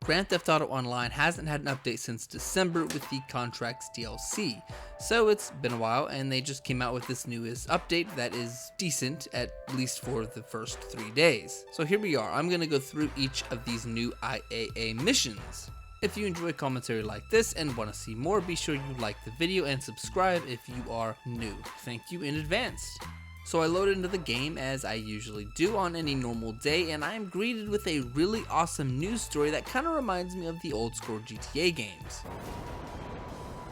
Grand Theft Auto Online hasn't had an update since December with the Contracts DLC, so it's been a while and they just came out with this newest update that is decent, at least for the first 3 days. So here we are, I'm going to go through each of these new IAA missions. If you enjoy commentary like this and want to see more, be sure you like the video and subscribe if you are new. Thank you in advance. So I load into the game as I usually do on any normal day, and I am greeted with a really awesome news story that kind of reminds me of the old school GTA games.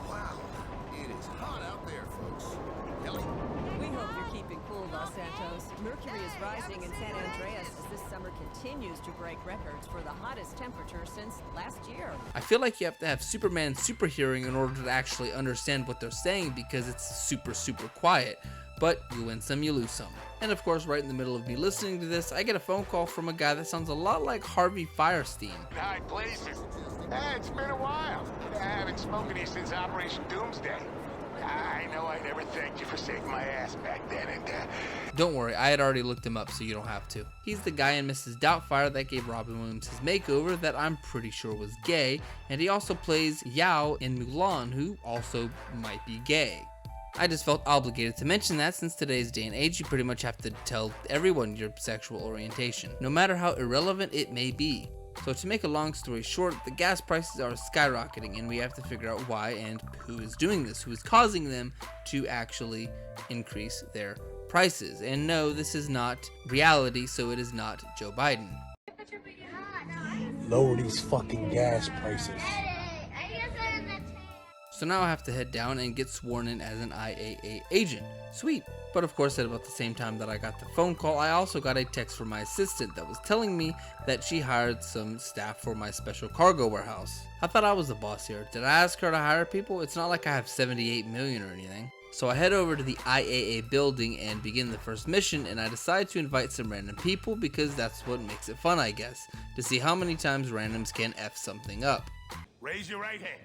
Wow, it is hot out there, folks. Kelly? We hope you're keeping cool, Los Santos. Mercury is rising in San Andreas as this summer continues to break records for the hottest temperature since last year. I feel like you have to have Superman super hearing in order to actually understand what they're saying because it's super quiet. But you win some, you lose some. And of course, right in the middle of me listening to this, I get a phone call from a guy that sounds a lot like Harvey Fierstein. High places. It's been a while. I haven't spoken to you since Operation Doomsday. I know I never thanked you for saving my ass back then, and Don't worry, I had already looked him up, so you don't have to. He's the guy in Mrs. Doubtfire that gave Robin Williams his makeover that I'm pretty sure was gay, and he also plays Yao in Mulan, who also might be gay. I just felt obligated to mention that since today's day and age you pretty much have to tell everyone your sexual orientation, no matter how irrelevant it may be. So to make a long story short, the gas prices are skyrocketing and we have to figure out why and who is doing this, who is causing them to actually increase their prices. And no, this is not reality, so it is not Joe Biden. Lower these fucking gas prices. So now I have to head down and get sworn in as an IAA agent. Sweet. But of course, at about the same time that I got the phone call, I also got a text from my assistant that was telling me that she hired some staff for my special cargo warehouse. I thought I was the boss here. Did I ask her to hire people? It's not like I have 78 million or anything. So I head over to the IAA building and begin the first mission, and I decide to invite some random people because that's what makes it fun, I guess, to see how many times randoms can F something up. raise your right hand.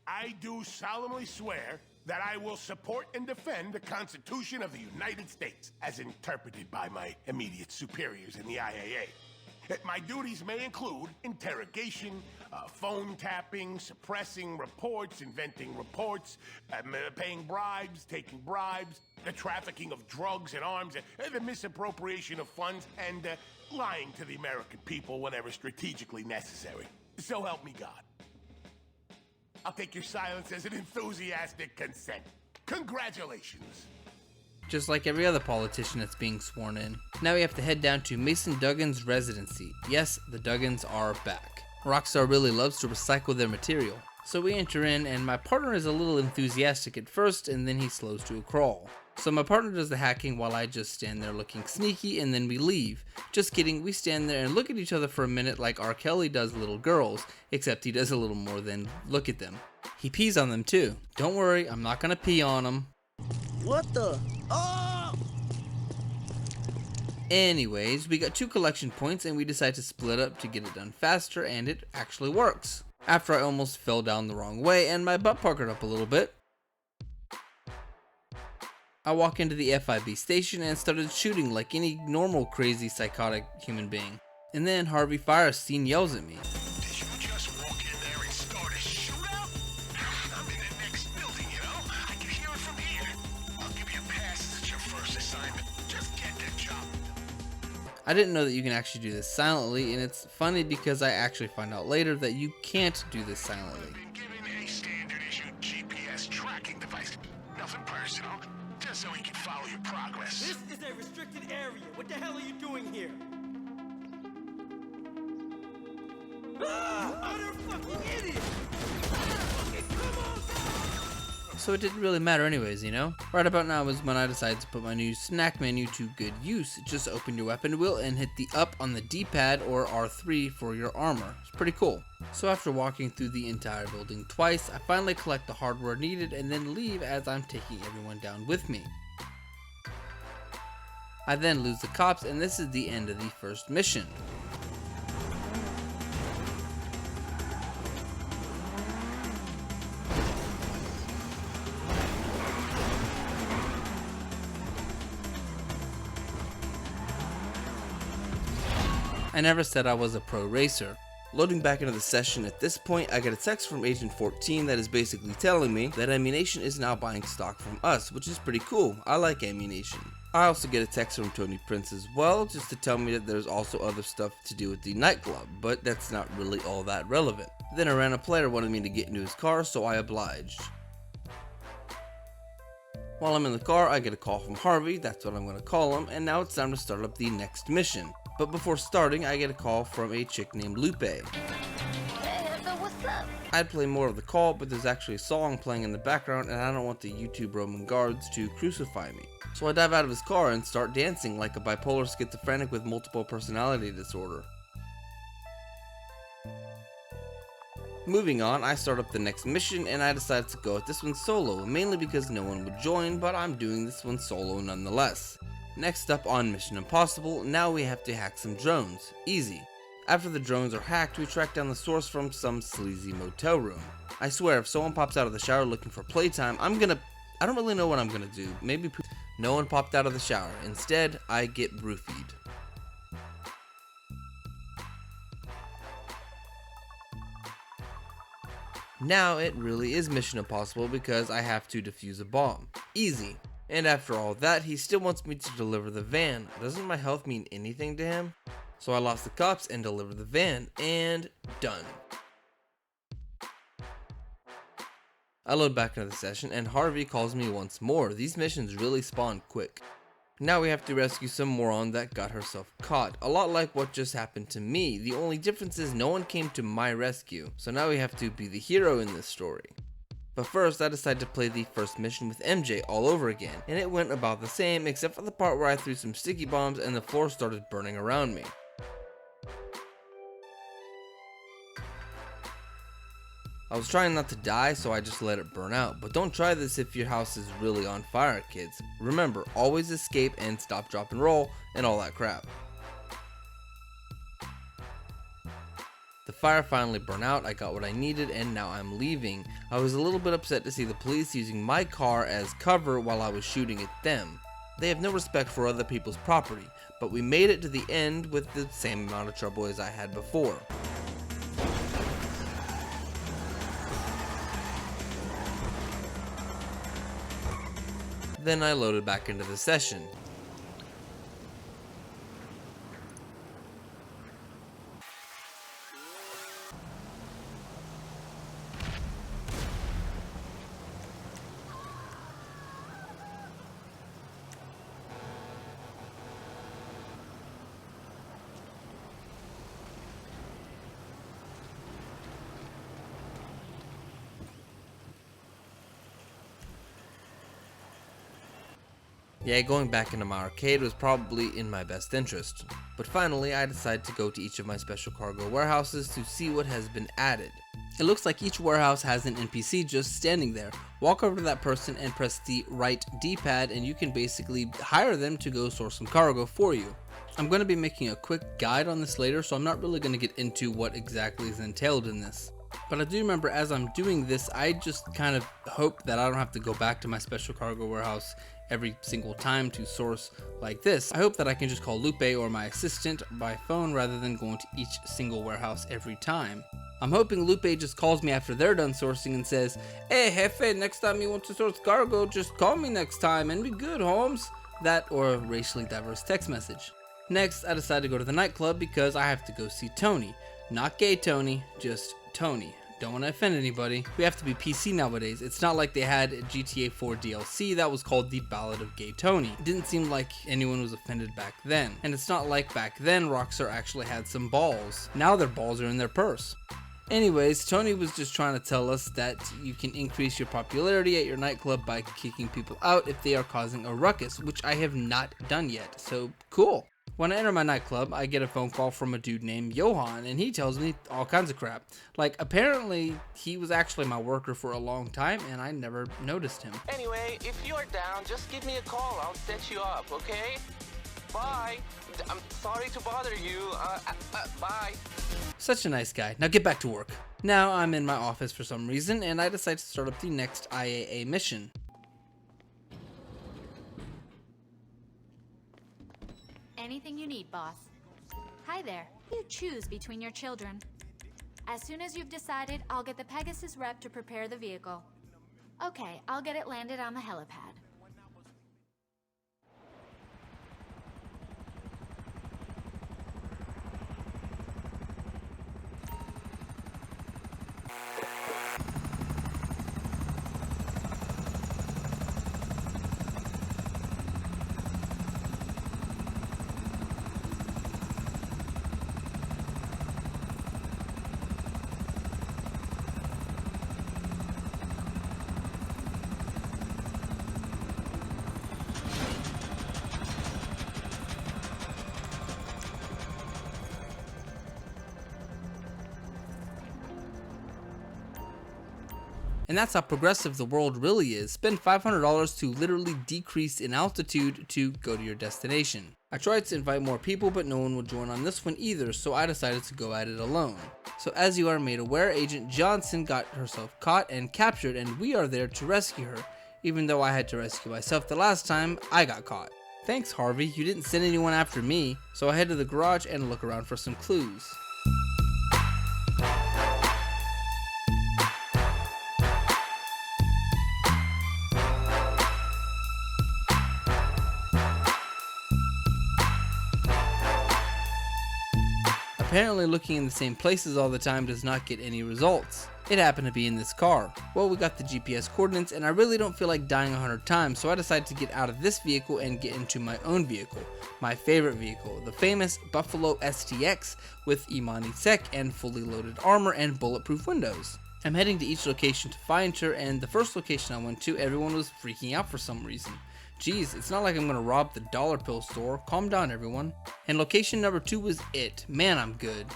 I do solemnly swear that I will support and defend the Constitution of the United States as interpreted by my immediate superiors in the IAA. My duties may include interrogation, phone tapping, suppressing reports, inventing reports, paying bribes, taking bribes, the trafficking of drugs and arms, the misappropriation of funds, and lying to the American people whenever strategically necessary. So help me God. I'll take your silence as an enthusiastic consent. Congratulations. Just like every other politician that's being sworn in. Now we have to head down to Mason Duggan's residency. Yes, the Duggans are back. Rockstar really loves to recycle their material. So we enter in and my partner is a little enthusiastic at first and then he slows to a crawl. So my partner does the hacking while I just stand there looking sneaky and then we leave. Just kidding, we stand there and look at each other for a minute like R. Kelly does little girls, except he does a little more than look at them. He pees on them too. Don't worry, I'm not gonna pee on them. What the? Oh! Anyways, we got 2 collection points and we decide to split up to get it done faster, and it actually works. After I almost fell down the wrong way and my butt puckered up a little bit. I walk into the FIB station and started shooting like any normal crazy psychotic human being. And then Harvey Fierstein yells at me. Did you just walk in there and start a shootout? I'm in the next building, you know? I can hear it from here. I'll give you a pass. It's your first assignment. Just get that job. I didn't know that you can actually do this silently, and it's funny because I actually find out later that you can't do this silently. Been given a standard issue GPS tracking device. Nothing personal. Just so he can follow your progress. This is a restricted area. What the hell are you doing here? Ah, you utter fucking idiot! Fucking come on! So it didn't really matter anyways, you know? Right about now is when I decided to put my new snack menu to good use. Just open your weapon wheel and hit the up on the D-pad or R3 for your armor. It's pretty cool. So after walking through the entire building twice, I finally collect the hardware needed and then leave as I'm taking everyone down with me. I then lose the cops and this is the end of the first mission. I never said I was a pro racer. Loading back into the session, at this point I get a text from Agent 14 that is basically telling me that Ammunition is now buying stock from us, which is pretty cool. I like Ammunition. I also get a text from Tony Prince as well, just to tell me that there's also other stuff to do with the nightclub, but that's not really all that relevant. Then a random player wanted me to get into his car, so I obliged. While I'm in the car, I get a call from Harvey, that's what I'm going to call him, and now it's time to start up the next mission. But before starting, I get a call from a chick named Lupe. Hey, Hefe, what's up? I'd play more of the call, but there's actually a song playing in the background and I don't want the YouTube Roman guards to crucify me. So I dive out of his car and start dancing like a bipolar schizophrenic with multiple personality disorder. Moving on, I start up the next mission and I decided to go at this one solo, mainly because no one would join, but I'm doing this one solo nonetheless. Next up on Mission Impossible, now we have to hack some drones. Easy. After the drones are hacked, we track down the source from some sleazy motel room. I swear, if someone pops out of the shower looking for playtime, I don't really know what I'm gonna do. Maybe poop. No one popped out of the shower. Instead, I get roofied. Now it really is Mission Impossible because I have to defuse a bomb. Easy. And after all that, he still wants me to deliver the van. Doesn't my health mean anything to him? So I lost the cops and delivered the van, and done. I load back into the session and Harvey calls me once more. These missions really spawn quick. Now we have to rescue some moron that got herself caught. A lot like what just happened to me. The only difference is no one came to my rescue. So now we have to be the hero in this story. But first, I decided to play the first mission with MJ all over again, and it went about the same except for the part where I threw some sticky bombs and the floor started burning around me. I was trying not to die, so I just let it burn out, but don't try this if your house is really on fire, kids. Remember, always escape and stop, drop, and roll, and all that crap. The fire finally burned out, I got what I needed, and now I'm leaving. I was a little bit upset to see the police using my car as cover while I was shooting at them. They have no respect for other people's property, but we made it to the end with the same amount of trouble as I had before. Then I loaded back into the session. Yeah, going back into my arcade was probably in my best interest. But finally, I decided to go to each of my special cargo warehouses to see what has been added. It looks like each warehouse has an NPC just standing there. Walk over to that person and press the right D-pad and you can basically hire them to go source some cargo for you. I'm going to be making a quick guide on this later, so I'm not really going to get into what exactly is entailed in this. But I do remember as I'm doing this, I just kind of hope that I don't have to go back to my special cargo warehouse every single time to source like this. I hope that I can just call Lupe or my assistant by phone rather than going to each single warehouse every time. I'm hoping Lupe just calls me after they're done sourcing and says, "Hey Hefe, next time you want to source cargo, just call me next time and be good, Holmes." That or a racially diverse text message. Next, I decided to go to the nightclub because I have to go see Tony. Not gay Tony, just Tony. Don't want to offend anybody. We have to be PC nowadays. It's not like they had GTA 4 DLC that was called The Ballad of Gay Tony. It didn't seem like anyone was offended back then. And it's not like back then Rockstar actually had some balls. Now their balls are in their purse. Anyways, Tony was just trying to tell us that you can increase your popularity at your nightclub by kicking people out if they are causing a ruckus, which I have not done yet, so cool. When I enter my nightclub, I get a phone call from a dude named Johan, and he tells me all kinds of crap. Like, apparently, he was actually my worker for a long time, and I never noticed him. Anyway, if you're down, just give me a call. I'll set you up, okay? Bye. I'm sorry to bother you. Bye. Such a nice guy. Now get back to work. Now I'm in my office for some reason, and I decide to start up the next IAA mission. Anything you need, boss. Hi there. You choose between your children. As soon as you've decided, I'll get the Pegasus rep to prepare the vehicle. Okay, I'll get it landed on the helipad. And that's how progressive the world really is. Spend $500 to literally decrease in altitude to go to your destination. I tried to invite more people, but no one would join on this one either, so I decided to go at it alone. So as you are made aware, Agent Johnson got herself caught and captured, and we are there to rescue her, even though I had to rescue myself the last time I got caught. Thanks, Harvey, you didn't send anyone after me. So I head to the garage and look around for some clues. Apparently looking in the same places all the time does not get any results. It happened to be in this car. Well, we got the GPS coordinates and I really don't feel like dying 100 times, so I decided to get out of this vehicle and get into my own vehicle. My favorite vehicle, the famous Buffalo STX with Imani Sec and fully loaded armor and bulletproof windows. I'm heading to each location to find her, and the first location I went to, everyone was freaking out for some reason. Geez, it's not like I'm gonna rob the dollar pill store. Calm down, everyone. And location number 2 was it. Man, I'm good.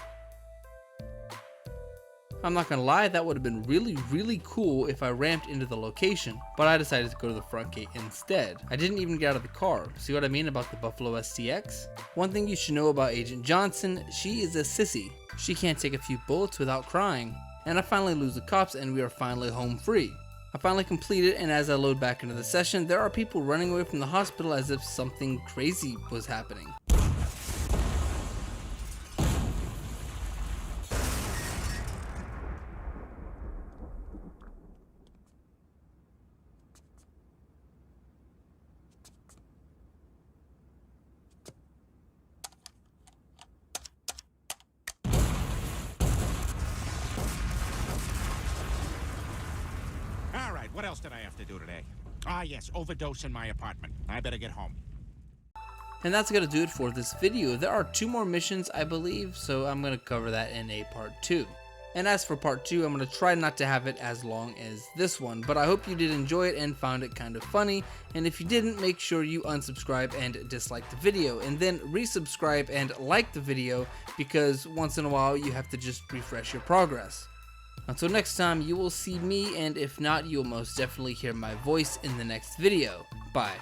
I'm not gonna lie, that would have been really cool if I ramped into the location, but I decided to go to the front gate instead. I didn't even get out of the car. See what I mean about the Buffalo STX? One thing you should know about Agent Johnson, she is a sissy. She can't take a few bullets without crying. And I finally lose the cops and we are finally home free. I finally completed, and as I load back into the session, there are people running away from the hospital as if something crazy was happening. What else did I have to do today? Ah, yes, overdose in my apartment. I better get home. And that's gonna do it for this video. There are 2 more missions, I believe, so I'm gonna cover that in a part 2. And as for part 2, I'm gonna try not to have it as long as this one, but I hope you did enjoy it and found it kind of funny. And if you didn't, make sure you unsubscribe and dislike the video, and then resubscribe and like the video, because once in a while you have to just refresh your progress. Until next time, you will see me, and if not, you'll most definitely hear my voice in the next video. Bye.